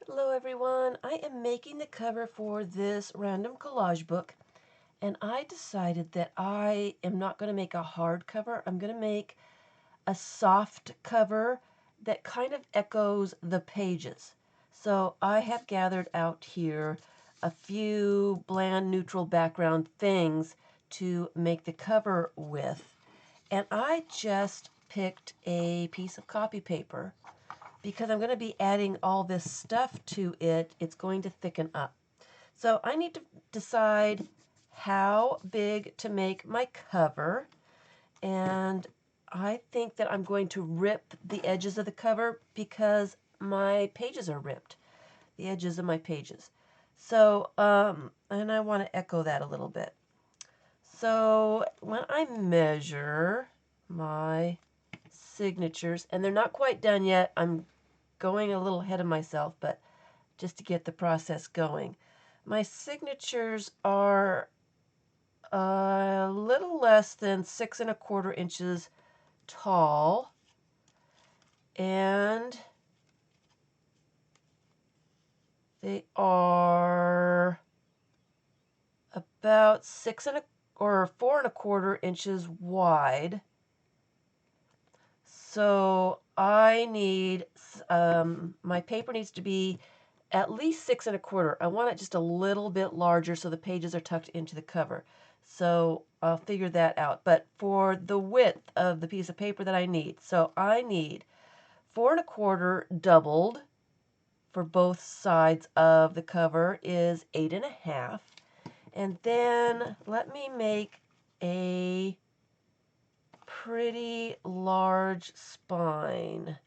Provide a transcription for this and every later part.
Hello everyone, I am making the cover for this random collage book, and I decided that I am not going to make a hard cover. I'm going to make a soft cover that kind of echoes the pages. So I have gathered out here a few bland neutral background things to make the cover with, and I just picked a piece of copy paper because I'm going to be adding all this stuff to it. It's going to thicken up. So I need to decide how big to make my cover, and I think that I'm going to rip the edges of the cover because my pages are ripped, the edges of my pages. So, and I want to echo that a little bit. So when I measure my signatures, and they're not quite done yet, I'm going a little ahead of myself, but just to get the process going. My signatures are a little less than 6¼ inches tall, and they are about 4¼ inches wide. So I need, my paper needs to be at least 6¼ I want it just a little bit larger so the pages are tucked into the cover. So I'll figure that out. But for the width of the piece of paper that I need, so I need 4¼ doubled for both sides of the cover is 8½. And then let me make a pretty large spine.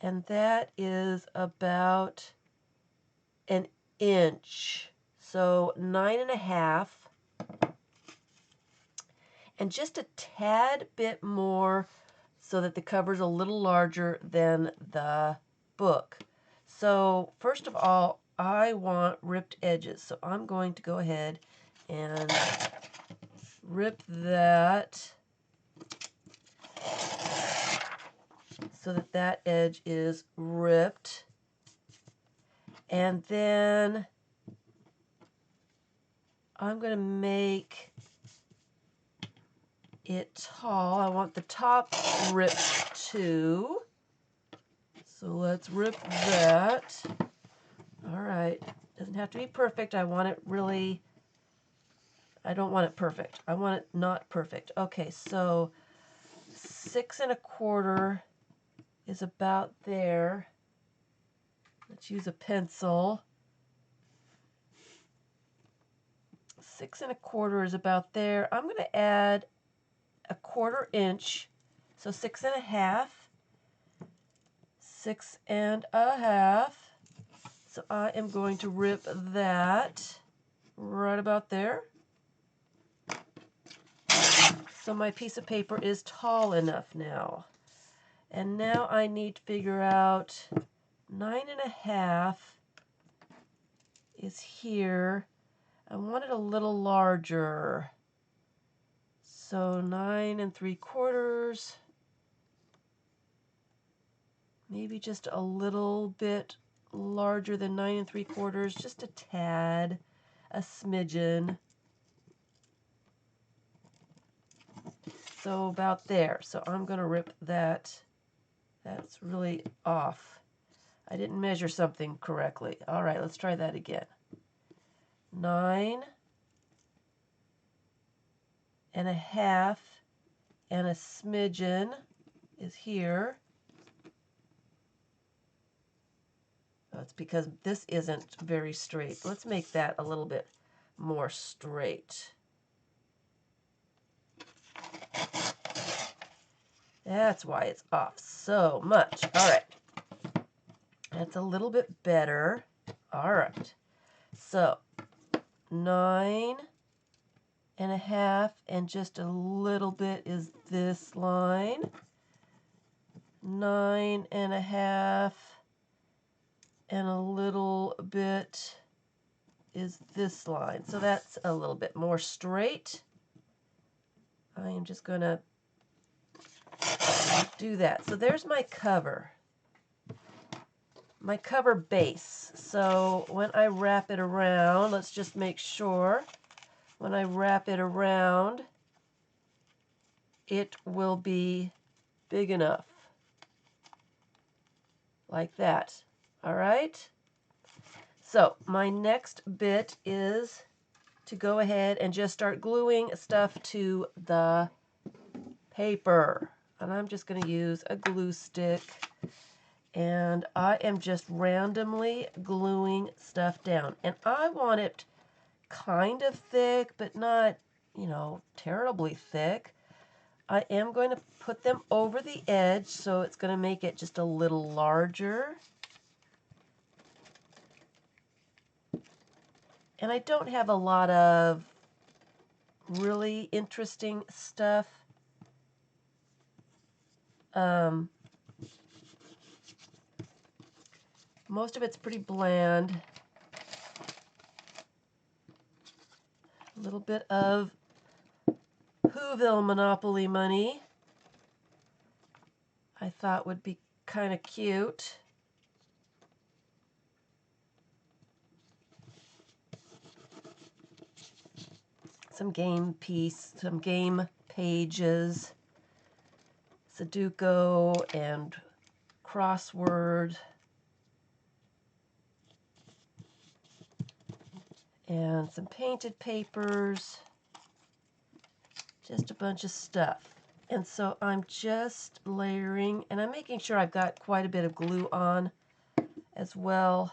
And that is about an inch, so 9½, and just a tad bit more so that the cover's a little larger than the book. So first of all, I want ripped edges, so I'm going to go ahead and rip that so that that edge is ripped. And then I'm going to make it tall. I want the top ripped too. So let's rip that. All right. Doesn't have to be perfect. I want it really, I don't want it perfect. I want it not perfect. Okay, so 6¼ is about there. Let's use a pencil. 6¼ is about there. I'm going to add 1/4 inch, so 6½, 6½. So I am going to rip that right about there. So my piece of paper is tall enough now. And now I need to figure out 9½ is here. I want it a little larger. So 9¾ maybe just a little bit larger than 9¾ just a tad, a smidgen. So about there. So I'm going to rip that. That's really off. I didn't measure something correctly. All right, let's try that again. 9½ and a smidgen is here. That's because this isn't very straight. Let's make that a little bit more straight. That's why it's off so much. All right. That's a little bit better. All right. So 9½ and just a little bit is this line. 9½ and a little bit is this line. So that's a little bit more straight. I am just going to do that. So there's my cover. my cover base. So when I wrap it around, let's just make sure when I wrap it around, it will be big enough. Like that. All right? So my next bit is to go ahead and just start gluing stuff to the paper. And I'm just going to use a glue stick. And I am just randomly gluing stuff down. And I want it kind of thick, but not, you know, terribly thick. I am going to put them over the edge, so it's going to make it just a little larger. And I don't have a lot of really interesting stuff. Most of it's pretty bland. A little bit of Whoville Monopoly money I thought would be kind of cute. Some game pages, Sudoku and crossword, and some painted papers, just a bunch of stuff. And so I'm just layering, and I'm making sure I've got quite a bit of glue on as well.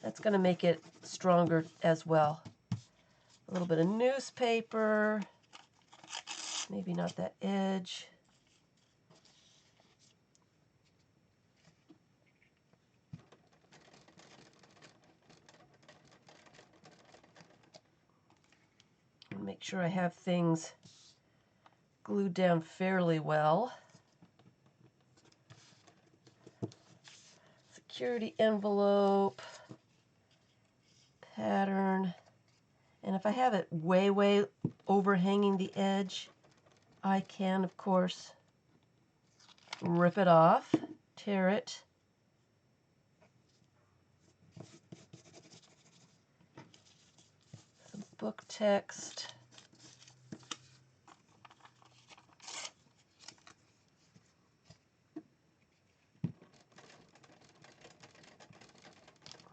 That's going to make it stronger as well. A little bit of newspaper, maybe not that edge. Make sure I have things glued down fairly well. Security envelope, pattern, and if I have it way overhanging the edge, I can, of course, rip it off, tear it. Some book text.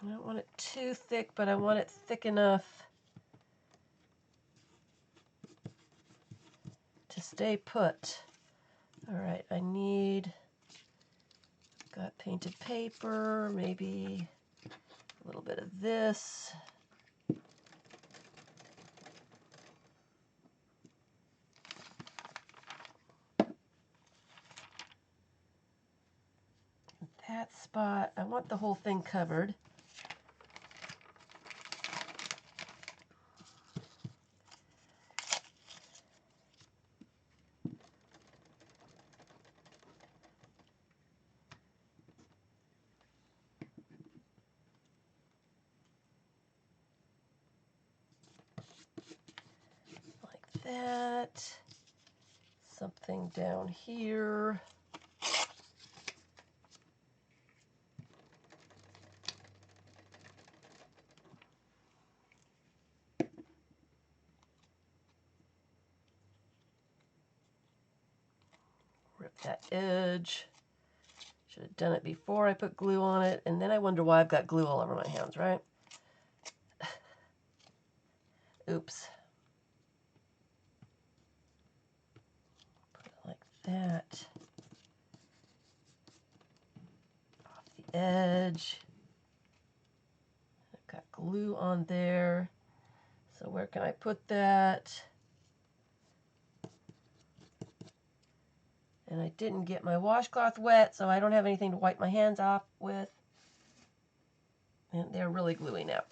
I don't want it too thick, but I want it thick enough to stay put. All right, got painted paper, maybe a little bit of this. That spot, I want the whole thing covered. Like that. Something down here. Rip that edge. Should have done it before I put glue on it, and then I wonder why I've got glue all over my hands, right? Oops. Put it like that. Off the edge. I've got glue on there. So where can I put that? And I didn't get my washcloth wet, so I don't have anything to wipe my hands off with. And they're really gluey now.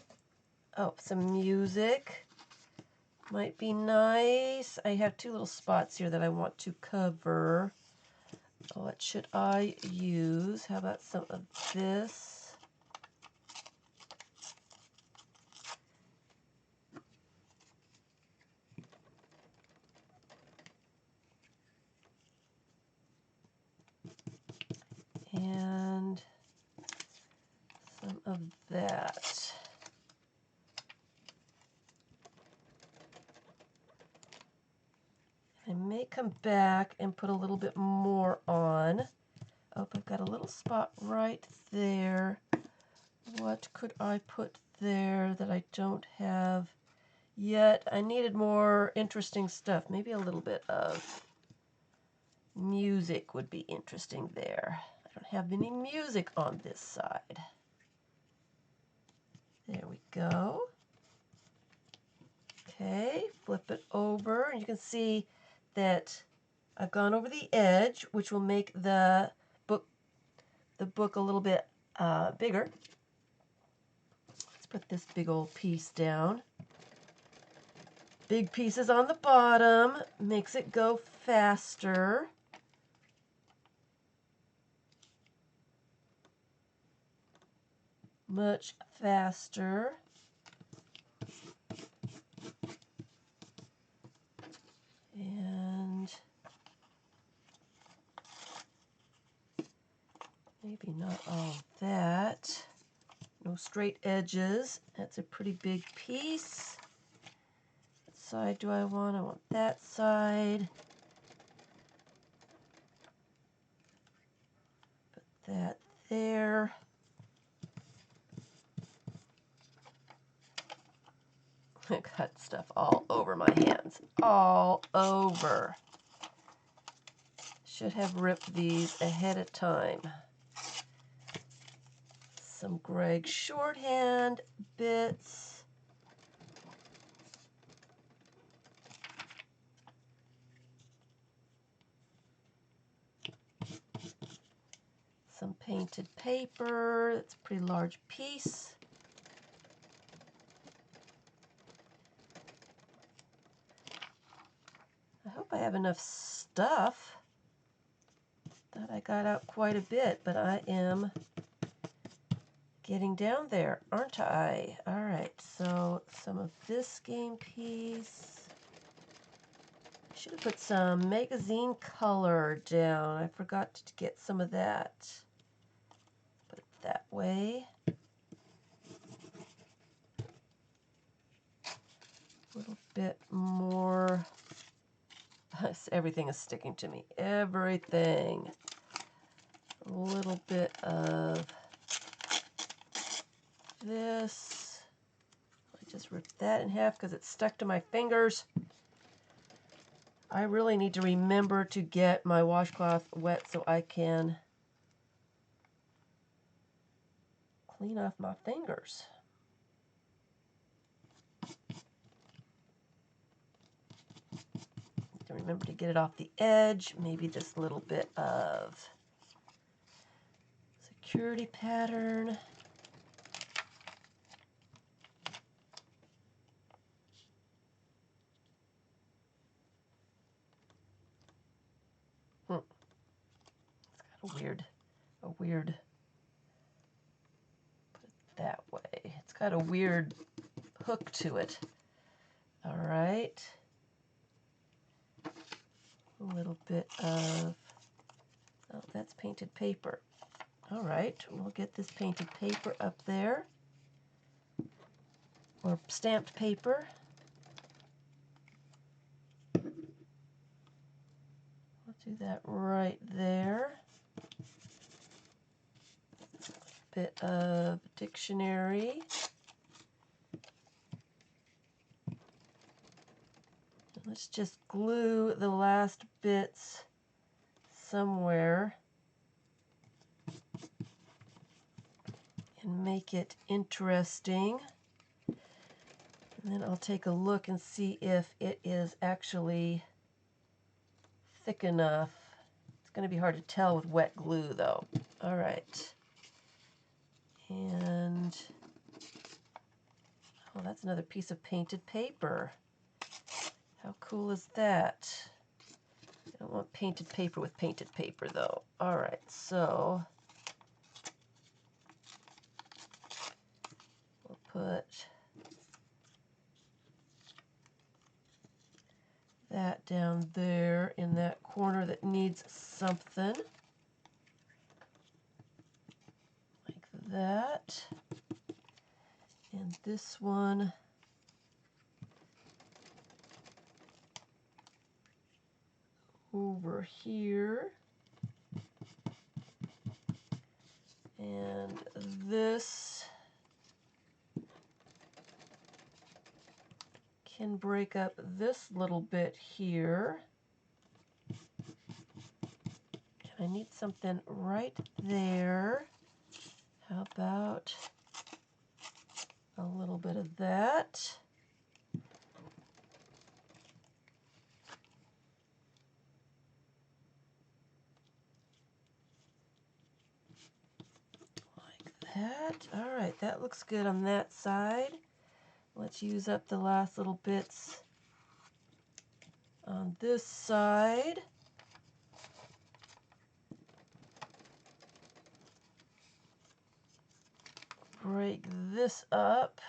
Oh, some music might be nice. I have two little spots here that I want to cover. What should I use? How about some of this? back and put a little bit more on. Oh, I've got a little spot right there. What could I put there that I don't have yet? I needed more interesting stuff. Maybe a little bit of music would be interesting there. I don't have any music on this side. There we go. Okay, flip it over, and you can see that I've gone over the edge, which will make the book a little bit bigger. Let's put this big old piece down. Big pieces on the bottom makes it go faster. Much faster. And maybe not all of that. No straight edges. That's a pretty big piece. What side do I want? I want that side. Put that there. I got stuff all over my hands. All over. Should have ripped these ahead of time. Some Greg shorthand bits. Some painted paper. That's a pretty large piece. I hope I have enough stuff. Thought I got out quite a bit, but I am getting down there, aren't I? All right, so some of this game piece. I should have put some magazine color down. I forgot to get some of that. Put it that way. A little bit more. Everything is sticking to me. Everything. A little bit of this. I just ripped that in half because it's stuck to my fingers. I really need to remember to get my washcloth wet so I can clean off my fingers. To remember to get it off the edge. Maybe this little bit of security pattern. It's got a weird, put it that way. It's got a weird hook to it. All right. A little bit of, oh, that's painted paper. All right, we'll get this painted paper up there, or stamped paper. We'll do that right there. A bit of dictionary. Let's just glue the last bits somewhere and make it interesting. And then I'll take a look and see if it is actually thick enough. It's going to be hard to tell with wet glue though. All right. And, oh, that's another piece of painted paper. How cool is that? I don't want painted paper with painted paper though. All right, so we'll put that down there in that corner that needs something. Like that. And this one, over here. And this can break up this little bit here. I need something right there. How about a little bit of that? Like that. All right, that looks good on that side. Let's use up the last little bits on this side. Break this up.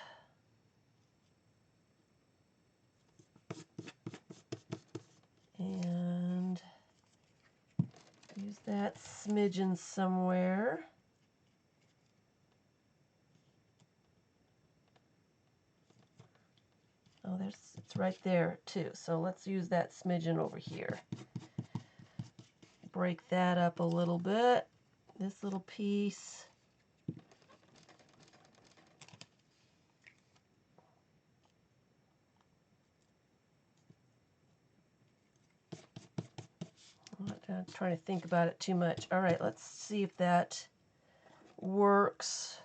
And use that smidgen somewhere. Oh, it's right there too. So let's use that smidgen over here. Break that up a little bit. This little piece. I'm trying to think about it too much. All right, let's see if that works.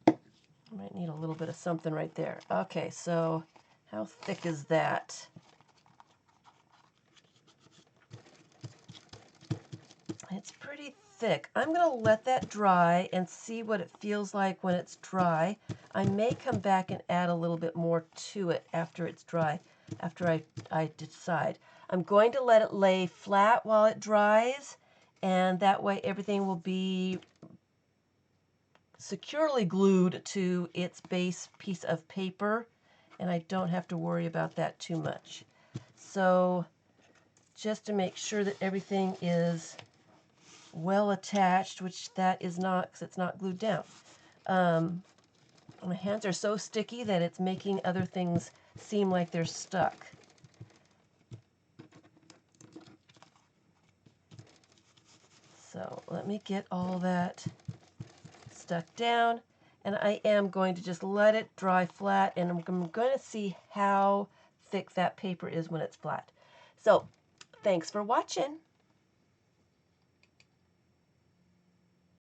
Might need a little bit of something right there. Okay, so how thick is that? It's pretty thick. I'm going to let that dry and see what it feels like when it's dry. I may come back and add a little bit more to it after it's dry, after I decide. I'm going to let it lay flat while it dries, and that way everything will be securely glued to its base piece of paper, and I don't have to worry about that too much. So just to make sure that everything is well attached, which that is not because it's not glued down. My hands are so sticky that it's making other things seem like they're stuck. So let me get all that stuck down, and I am going to just let it dry flat, and I'm going to see how thick that paper is when it's flat. So thanks for watching.